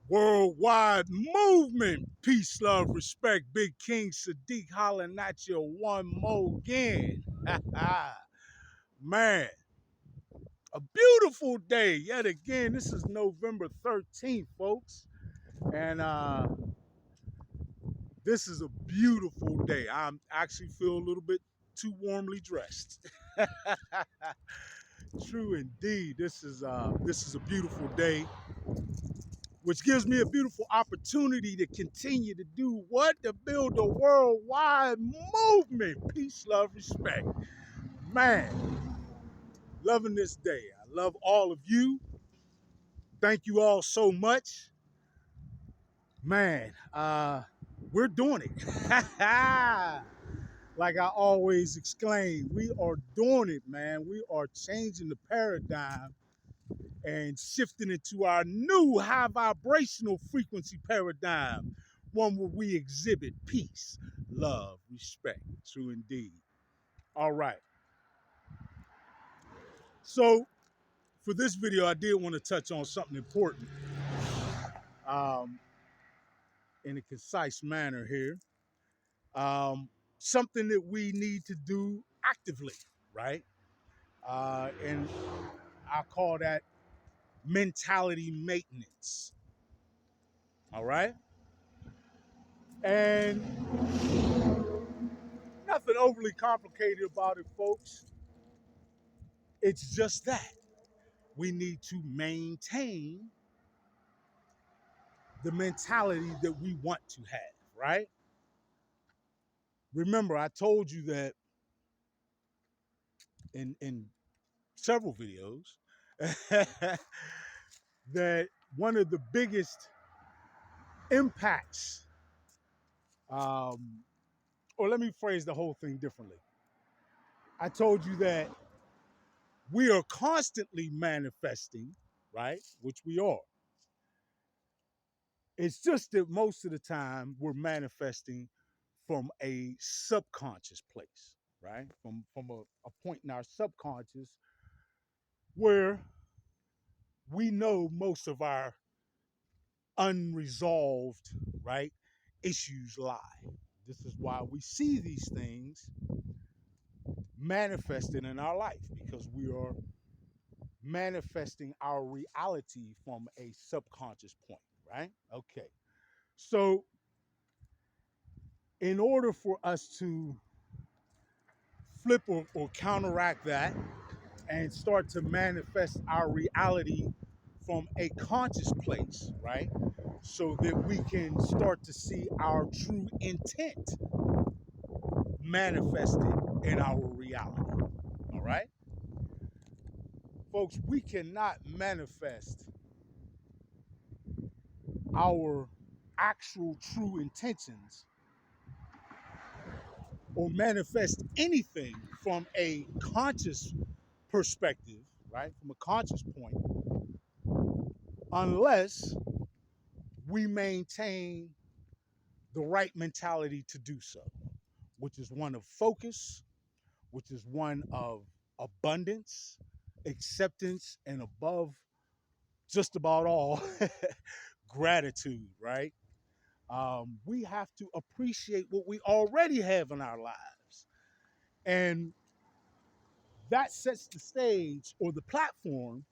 Worldwide movement. Peace, love, respect. Big King Sadiq hollering at you one more again. Man, a beautiful day yet again. This is November 13th, folks. And this is a beautiful day. I actually feel a little bit too warmly dressed. True indeed. This is a beautiful day, which gives me a beautiful opportunity to continue to do what? To build a worldwide movement. Peace, love, respect. Man, loving this day. I love all of you. Thank you all so much. Man, we're doing it. Like I always exclaim, we are doing it, man. We are changing the paradigm and shifting into our new high vibrational frequency paradigm, one where we exhibit peace, love, respect. True indeed. All right. So for this video, I did want to touch on something important um, in a concise manner here. Something that we need to do actively, right? And I call that mentality maintenance. All right. And nothing overly complicated about it, folks. It's just that we need to maintain the mentality that we want to have, right? Remember, I told you that in several videos that one of the biggest impacts, or let me phrase the whole thing differently. I told you that we are constantly manifesting, right? Which we are. It's just that most of the time we're manifesting from a subconscious place, right? From a point in our subconscious where we know most of our unresolved, right, issues lie. This is why we see these things manifesting in our life, because we are manifesting our reality from a subconscious point, right? Okay. So, in order for us to flip or counteract that and start to manifest our reality from a conscious place, right? So that we can start to see our true intent manifested in our reality. All right? Folks, we cannot manifest our actual true intentions or manifest anything from a conscious perspective, right? From a conscious point, unless we maintain the right mentality to do so, which is one of focus, which is one of abundance, acceptance, and above just about all, gratitude, right? We have to appreciate what we already have in our lives. And that sets the stage or the platform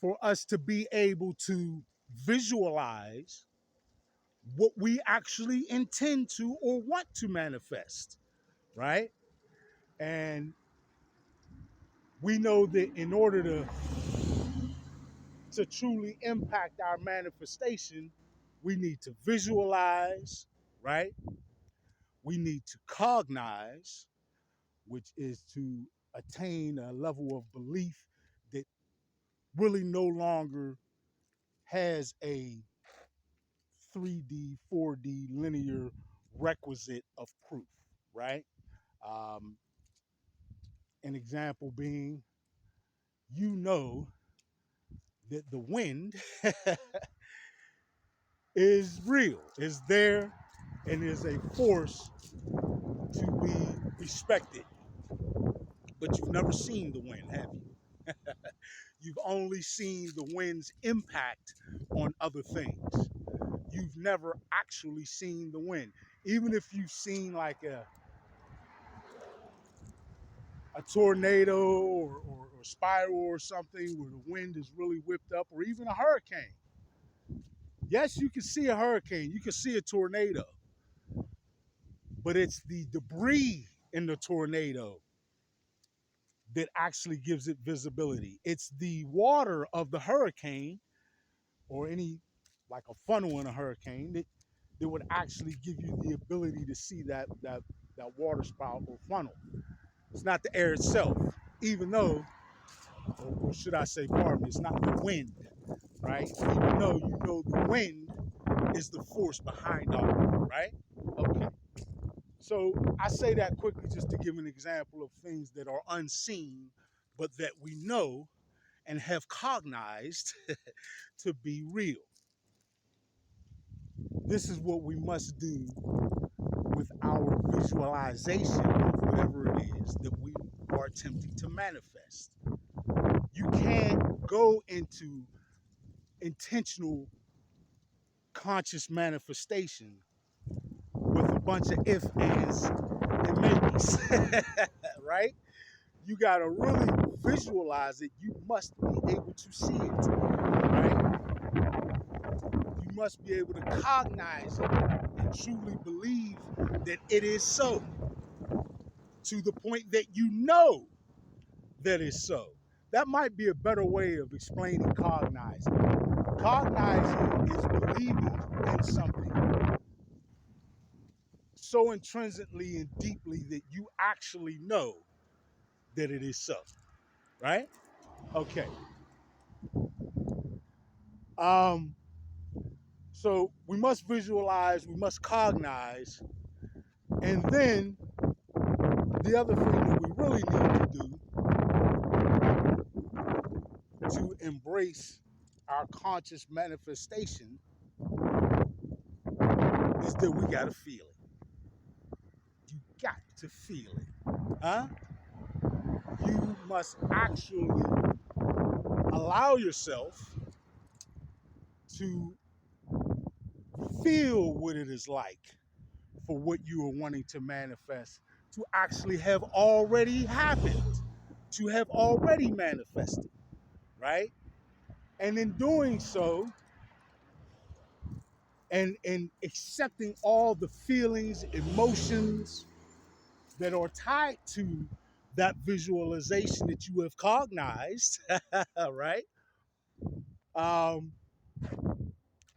for us to be able to visualize what we actually intend to or want to manifest, right? And we know that in order to truly impact our manifestation, we need to visualize, right? We need to cognize, which is to attain a level of belief that really no longer has a 3D, 4D linear requisite of proof, right? Um, an example being, you know that the wind is real, is there, and is a force to be respected. But you've never seen the wind, have you? You've only seen the wind's impact on other things. You've never actually seen the wind. Even if you've seen like a tornado or spiral or something where the wind is really whipped up, or even a hurricane. Yes, you can see a hurricane, you can see a tornado, but it's the debris in the tornado that actually gives it visibility. It's the water of the hurricane or any like a funnel in a hurricane that would actually give you the ability to see that water spout or funnel. It's not the air itself, even though, or should I say, pardon me, it's not the wind, right? Even though you know the wind is the force behind all of it, right? Okay. So I say that quickly just to give an example of things that are unseen, but that we know and have cognized to be real. This is what we must do with our visualization of whatever it is that we are attempting to manifest. You can't go into intentional conscious manifestation with a bunch of if, ands, and maybes, right? You got to really visualize it. You must be able to see it, right? You must be able to cognize it and truly believe that it is so, to the point that you know that it's so. That might be a better way of explaining cognizing. Cognizing is believing in something so intrinsically and deeply that you actually know that it is so, right? Okay. Um, so we must visualize, we must cognize, and then the other thing that we really need to do to embrace our conscious manifestation is that we gotta feel it. You got to feel it, huh? You must actually allow yourself to feel what it is like for what you are wanting to manifest to actually have already happened, to have already manifested, right? And in doing so, and accepting all the feelings, emotions that are tied to that visualization that you have cognized, right? Um,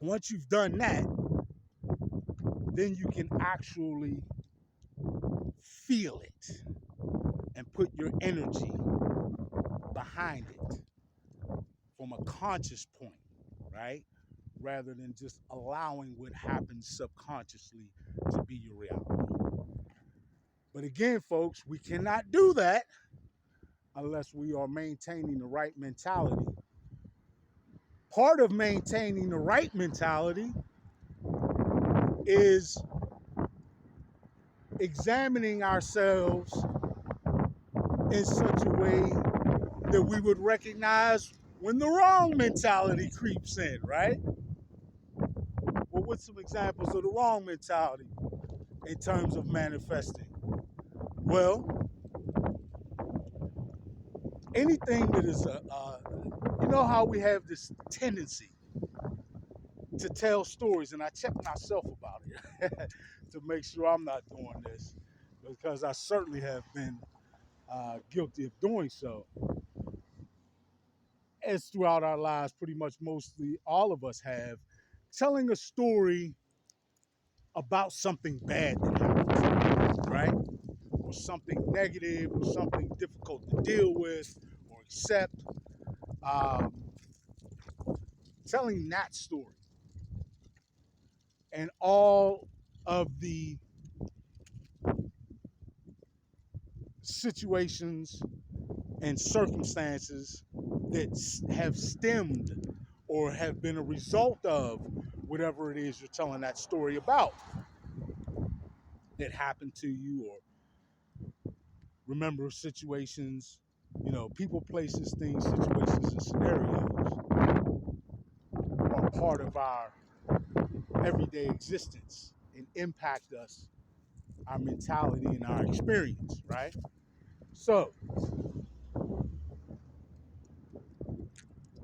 Once you've done that, then you can actually feel it and put your energy behind it from a conscious point, right? Rather than just allowing what happens subconsciously to be your reality. But again, folks, we cannot do that unless we are maintaining the right mentality. Part of maintaining the right mentality is examining ourselves in such a way that we would recognize when the wrong mentality creeps in, right? Well, what's some examples of the wrong mentality in terms of manifesting? Well, anything that is you know how we have this tendency to tell stories, and I check myself about it to make sure I'm not doing this, because I certainly have been guilty of doing so. As throughout our lives, pretty much mostly all of us have, telling a story about something bad that happened, right? Or something negative, or something difficult to deal with or accept. Um, Telling that story and all of the situations and circumstances that have stemmed or have been a result of whatever it is you're telling that story about that happened to you, or remember situations You know, people, places, things, situations, and scenarios are part of our everyday existence and impact us, our mentality, and our experience, right? So,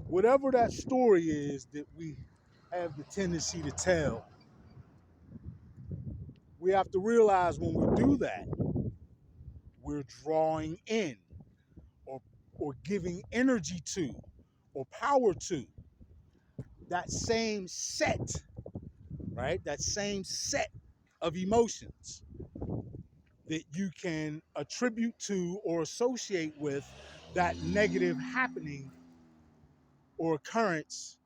whatever that story is that we have the tendency to tell, we have to realize when we do that, we're drawing in or giving energy to or power to that same set, right? That same set of emotions that you can attribute to or associate with that negative happening or occurrence,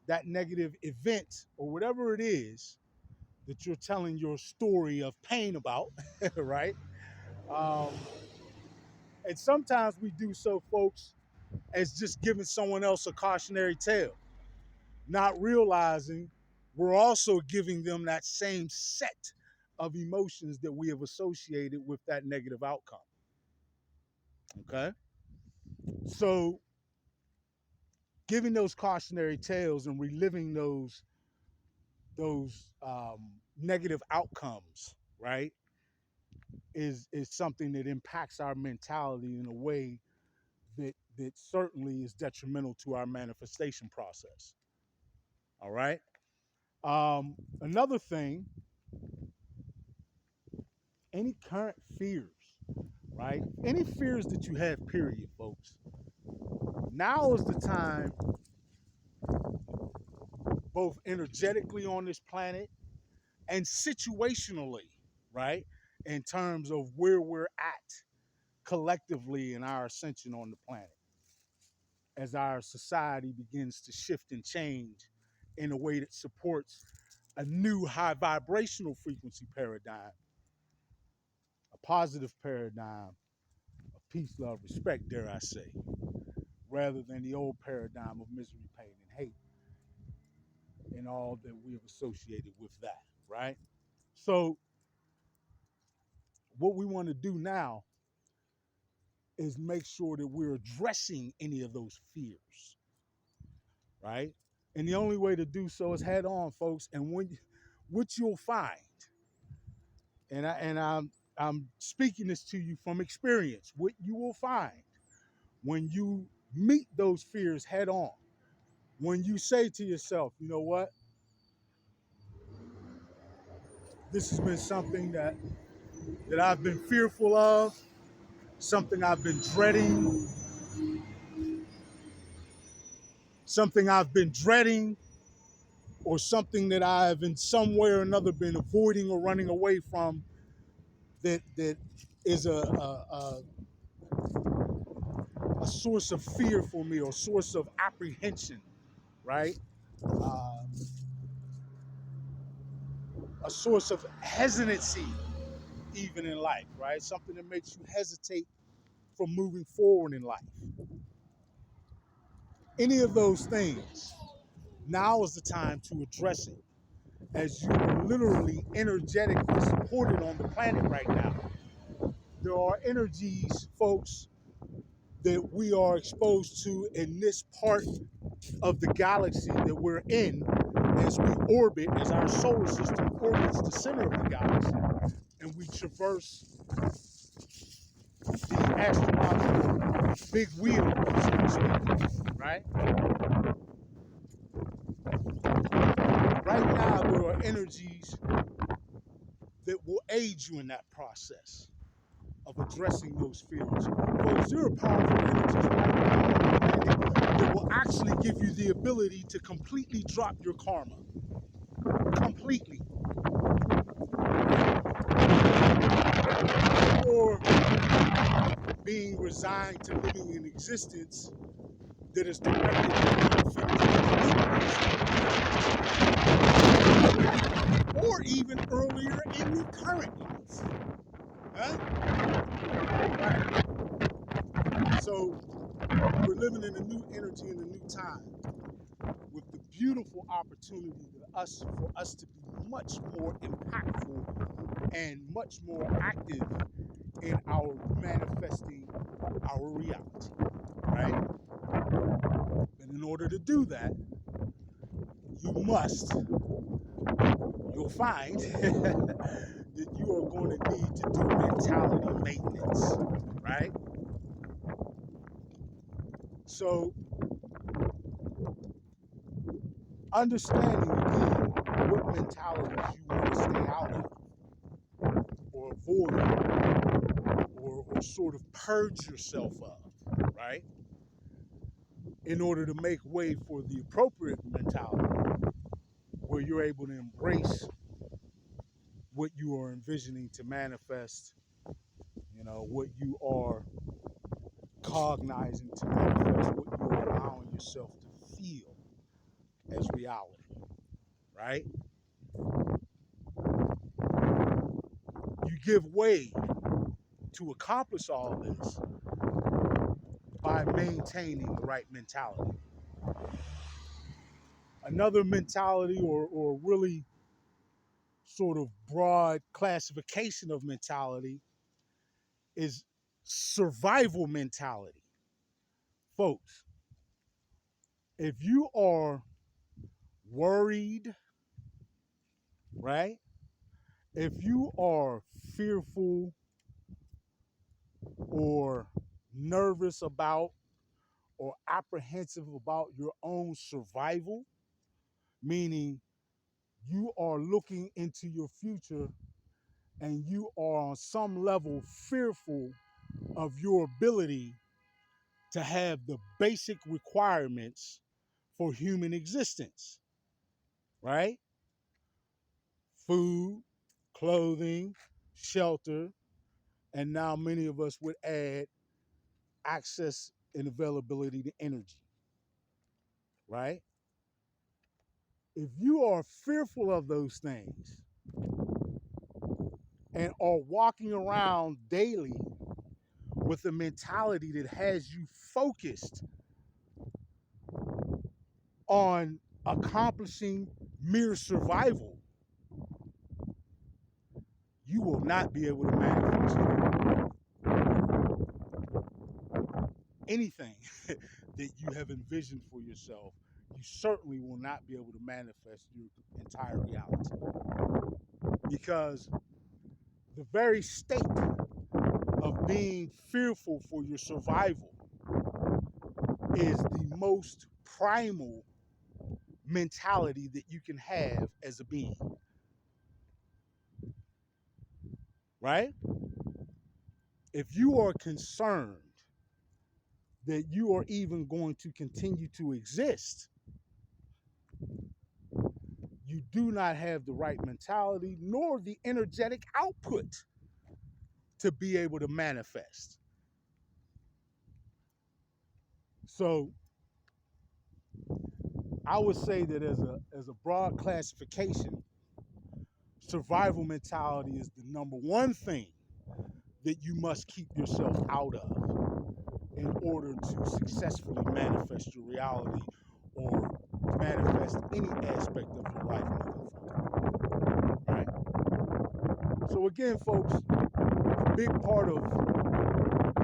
that negative event, or whatever it is that you're telling your story of pain about, right? Um, and sometimes we do so, folks, as just giving someone else a cautionary tale, not realizing we're also giving them that same set of emotions that we have associated with that negative outcome. Okay? So, giving those cautionary tales and reliving those negative outcomes, right, is something that impacts our mentality in a way that certainly is detrimental to our manifestation process. All right. Another thing, any current fears, right? Any fears that you have, period, folks. Now is the time, both energetically on this planet and situationally, right? In terms of where we're at collectively in our ascension on the planet, as our society begins to shift and change in a way that supports a new high vibrational frequency paradigm, a positive paradigm of peace, love, respect, dare I say, rather than the old paradigm of misery, pain, and hate, and all that we have associated with that, right? So, what we want to do now is make sure that we're addressing any of those fears, right? And the only way to do so is head on, folks. And what you'll find, and I'm speaking this to you from experience, what you will find when you meet those fears head on, when you say to yourself, you know what, this has been something that I've been fearful of, something I've been dreading, something I've been dreading, or something that I've in some way or another been avoiding or running away from, that is a source of fear for me or source of apprehension, right? Uh, a source of hesitancy even in life, right? Something that makes you hesitate from moving forward in life. Any of those things, now is the time to address it, as you are literally energetically supported on the planet right now. There are energies, folks, that we are exposed to in this part of the galaxy that we're in as we orbit, as our solar system orbits the center of the galaxy, and we traverse the astrological big wheel, so to speak, right? Right now, there are energies that will aid you in that process of addressing those fears. Folks, there are powerful energies right now that will actually give you the ability to completely drop your karma. Completely. Or being resigned to living an existence that is directed or even earlier in the current life. Huh? Right. So we're living in a new energy and a new time with the beautiful opportunity for us to be much more impactful and much more active in our manifesting our reality, right? And in order to do that, you must, you'll find that you are going to need to do mentality maintenance, right? So, understanding again what mentalities you want to stay out of or avoid or sort of purge yourself of, right? In order to make way for the appropriate mentality where you're able to embrace what you are envisioning to manifest, what you are cognizing to manifest, what you are allowing yourself to feel as reality, right? You give way to accomplish all of this by maintaining the right mentality. Another mentality or really sort of broad classification of mentality is survival mentality. Folks, if you are worried, right? If you are fearful or nervous about or apprehensive about your own survival, meaning you are looking into your future and you are on some level fearful of your ability to have the basic requirements for human existence, right? Food, clothing, shelter, and now many of us would add access and availability to energy, right? If you are fearful of those things and are walking around daily with a mentality that has you focused on accomplishing mere survival, you will not be able to manifest anything that you have envisioned for yourself. You certainly will not be able to manifest your entire reality because the very state of being fearful for your survival is the most primal mentality that you can have as a being, right? If you are concerned that you are even going to continue to exist, you do not have the right mentality nor the energetic output to be able to manifest. So I would say that as a broad classification, survival mentality is the number one thing that you must keep yourself out of in order to successfully manifest your reality or manifest any aspect of your life moving forward. Right? So again, folks, a big part of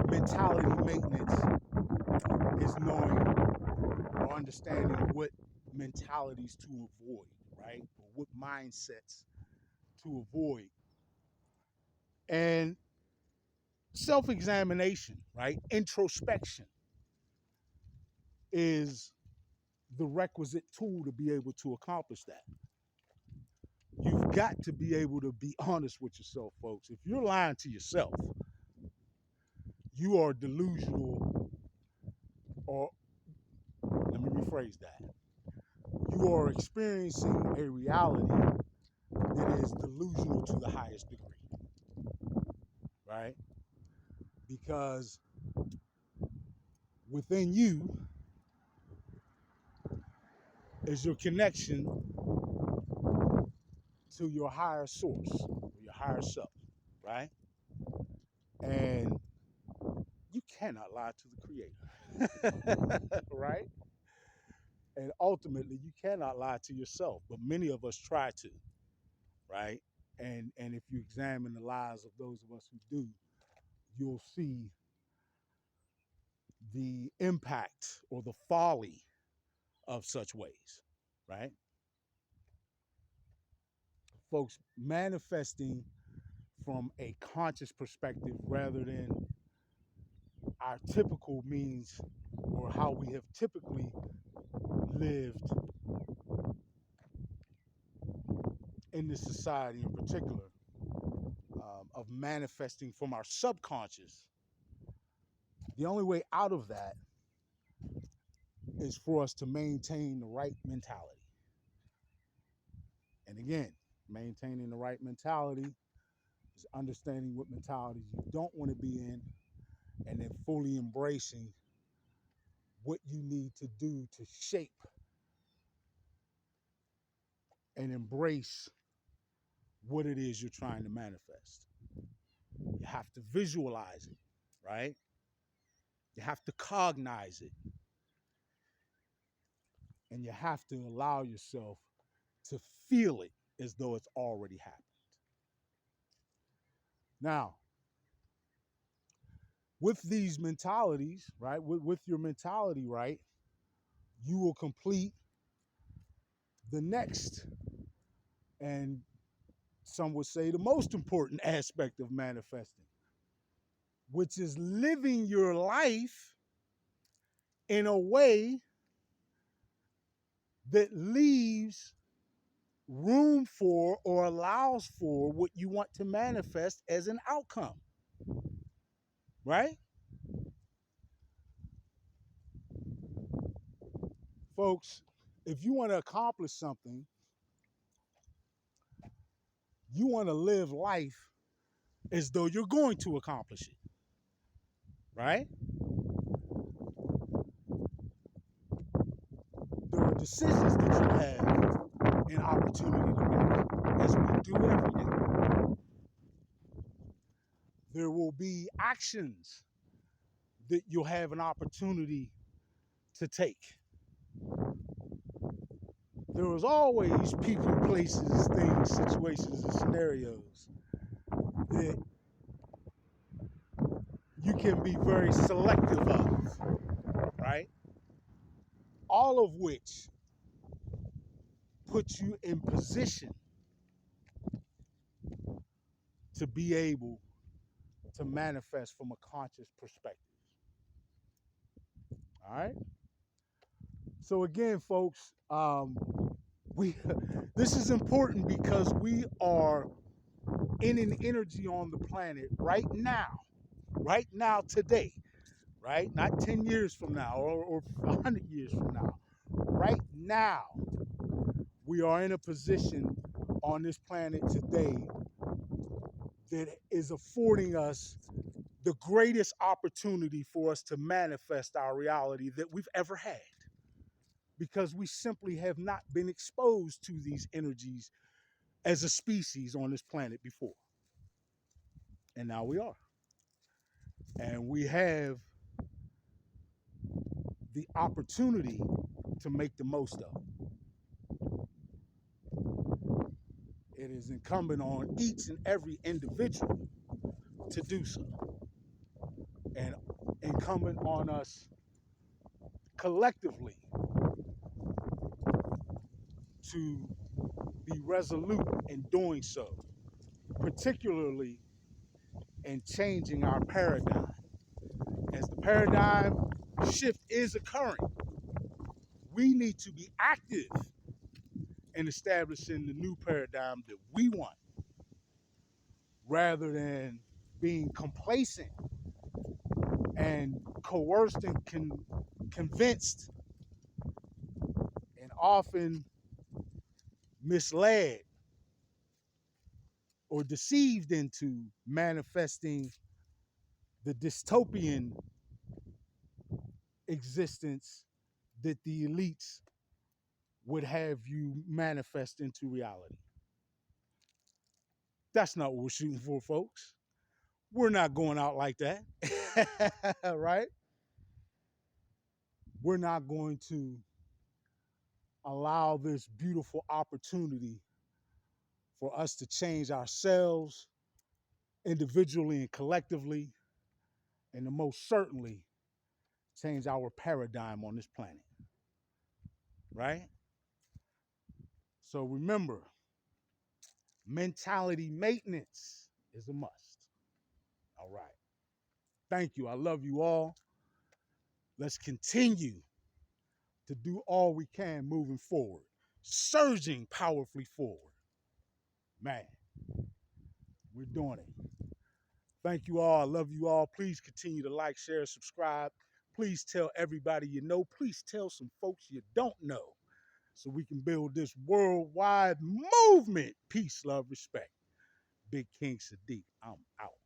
mentality maintenance is knowing or understanding what mentalities to avoid, right? Or what mindsets to avoid. And self-examination, right? Introspection is the requisite tool to be able to accomplish that. You've got to be able to be honest with yourself, folks. If you're lying to yourself, you are delusional, or let me rephrase that. You are experiencing a reality that is delusional to the highest degree, right? Because within you is your connection to your higher source, or your higher self, right? And you cannot lie to the creator, right? And ultimately, you cannot lie to yourself, but many of us try to, right? And if you examine the lives of those of us who do, you'll see the impact or the folly of such ways, right? Folks, manifesting from a conscious perspective rather than our typical means or how we have typically lived in this society in particular, of manifesting from our subconscious. The only way out of that is for us to maintain the right mentality. And again, maintaining the right mentality is understanding what mentalities you don't want to be in and then fully embracing what you need to do to shape and embrace what it is you're trying to manifest. You have to visualize it, right? You have to cognize it. And you have to allow yourself to feel it as though it's already happened. Now, with these mentalities, right, with your mentality, right, you will complete the next and some would say the most important aspect of manifesting, which is living your life in a way that leaves room for or allows for what you want to manifest as an outcome, right? Folks, if you want to accomplish something, you want to live life as though you're going to accomplish it, right? There are decisions that you have an opportunity to make, as we do every day. There will be actions that you'll have an opportunity to take. There was always people, places, things, situations, and scenarios that you can be very selective of, right? All of which put you in position to be able to manifest from a conscious perspective. All right. So again, folks, we this is important because we are in an energy on the planet right now, today, right? Not 10 years from now or 100 years from now. Right now, we are in a position on this planet today that is affording us the greatest opportunity for us to manifest our reality that we've ever had, because we simply have not been exposed to these energies as a species on this planet before. And now we are. And we have the opportunity to make the most of it. It is incumbent on each and every individual to do so, and incumbent on us collectively to be resolute in doing so, particularly in changing our paradigm. As the paradigm shift is occurring, we need to be active in establishing the new paradigm that we want, rather than being complacent and coerced and convinced and often misled or deceived into manifesting the dystopian existence that the elites would have you manifest into reality. That's not what we're shooting for, folks. We're not going out like that, right? We're not going to allow this beautiful opportunity for us to change ourselves individually and collectively, and most certainly change our paradigm on this planet, right? So remember, mentality maintenance is a must. All right. Thank you. I love you all. Let's continue to do all we can moving forward, surging powerfully forward. Man, we're doing it. Thank you all. I love you all. Please continue to like, share, subscribe. Please tell everybody you know. Please tell some folks you don't know so we can build this worldwide movement. Peace, love, respect. Big King Sadiq, I'm out.